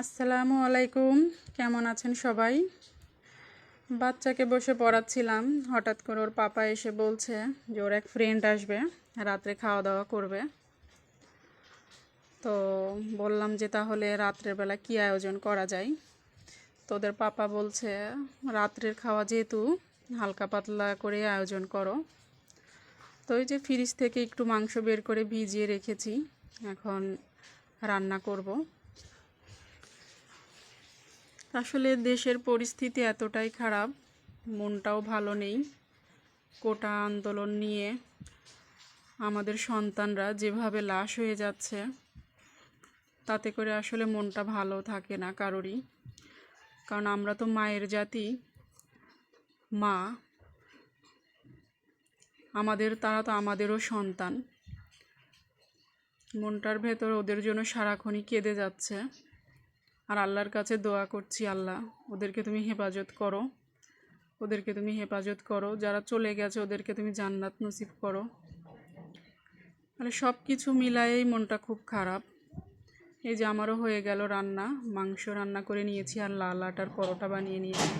আসসালামু আলাইকুম। কেমন আছেন সবাই? বাচ্চাকে বসে পড়াচ্ছিলাম, হঠাৎ করে ওর পাপা এসে বলছে যে ওর এক ফ্রেন্ড আসবে, রাত্রে খাওয়া দাওয়া করবে। তো বললাম যে তাহলে রাত্রের বেলা কী আয়োজন করা যায়। তো ওদের পাপা বলছে রাত্রের খাওয়া যেহেতু হালকা পাতলা করে আয়োজন করো। তো ওই যে ফ্রিজ থেকে একটু মাংস বের করে ভিজিয়ে রেখেছি, এখন রান্না করব। আসলে দেশের পরিস্থিতি এতটাই খারাপ, মনটাও ভালো নেই। কোটা আন্দোলন নিয়ে আমাদের সন্তানরা যেভাবে লাশ হয়ে যাচ্ছে, তাতে করে আসলে মনটা ভালো থাকে না কারোরই। কারণ আমরা তো মায়ের জাতি, মা তারা তো আমাদেরও সন্তান। মনটার ভেতর ওদের জন্য সারাক্ষণই কেঁদে যাচ্ছে। আর আল্লাহর কাছে দোয়া করছি, আল্লাহ ওদেরকে তুমি হেফাজত করো, যারা চলে গেছে ওদেরকে তুমি জান্নাত নসিব করো। মানে সব কিছু মিলায়েই মনটা খুব খারাপ। এই যে আমারও হয়ে গেল রান্না, মাংস রান্না করে নিয়েছি আর লাল আটার পরোটা বানিয়ে নিয়েছি।